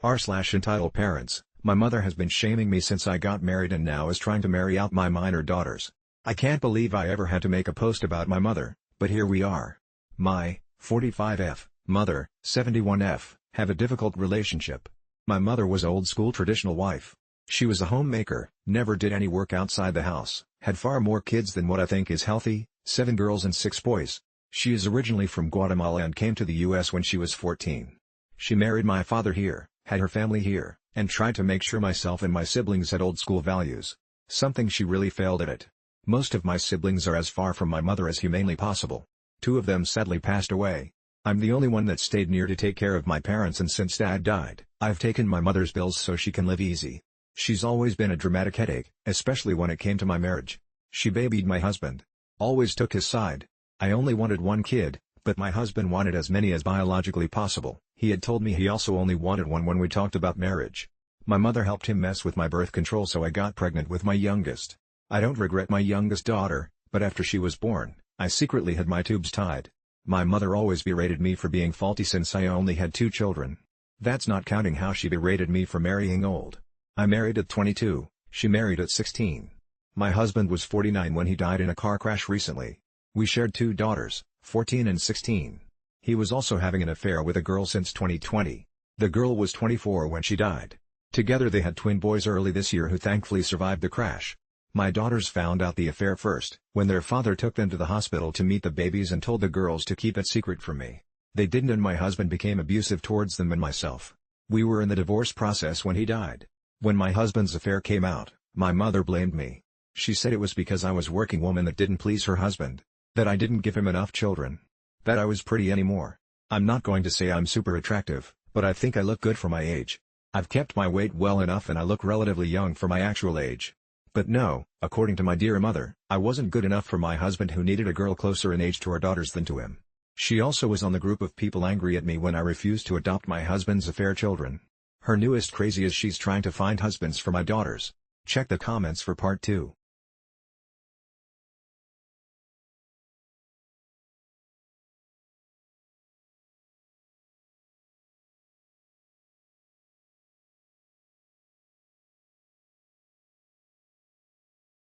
r/entitled parents, my mother has been shaming me since I got married and now is trying to marry out my minor daughters. I can't believe I ever had to make a post about my mother, but here we are. My 45F mother, 71F, have a difficult relationship. My mother was old school traditional wife. She was a homemaker, never did any work outside the house, had far more kids than what I think is healthy, 7 girls and 6 boys. She is originally from Guatemala and came to the US when she was 14. She married my father here, had her family here, and tried to make sure myself and my siblings had old school values. Something she really failed at. Most of my siblings are as far from my mother as humanly possible. 2 of them sadly passed away. I'm the only one that stayed near to take care of my parents, and since Dad died, I've taken my mother's bills so she can live easy. She's always been a dramatic headache, especially when it came to my marriage. She babied my husband. Always took his side. I only wanted 1 kid, but my husband wanted as many as biologically possible. He had told me he also only wanted 1 when we talked about marriage. My mother helped him mess with my birth control, so I got pregnant with my youngest. I don't regret my youngest daughter, but after she was born, I secretly had my tubes tied. My mother always berated me for being faulty since I only had 2 children. That's not counting how she berated me for marrying old. I married at 22, she married at 16. My husband was 49 when he died in a car crash recently. We shared 2 daughters, 14 and 16. He was also having an affair with a girl since 2020. The girl was 24 when she died. Together they had twin boys early this year who thankfully survived the crash. My daughters found out the affair first, when their father took them to the hospital to meet the babies and told the girls to keep it secret from me. They didn't, and my husband became abusive towards them and myself. We were in the divorce process when he died. When my husband's affair came out, my mother blamed me. She said it was because I was a working woman that didn't please her husband, that I didn't give him enough children, that I was pretty anymore. I'm not going to say I'm super attractive, but I think I look good for my age. I've kept my weight well enough and I look relatively young for my actual age. But no, according to my dear mother, I wasn't good enough for my husband, who needed a girl closer in age to our daughters than to him. She also was on the group of people angry at me when I refused to adopt my husband's affair children. Her newest crazy is she's trying to find husbands for my daughters. Check the comments for part 2.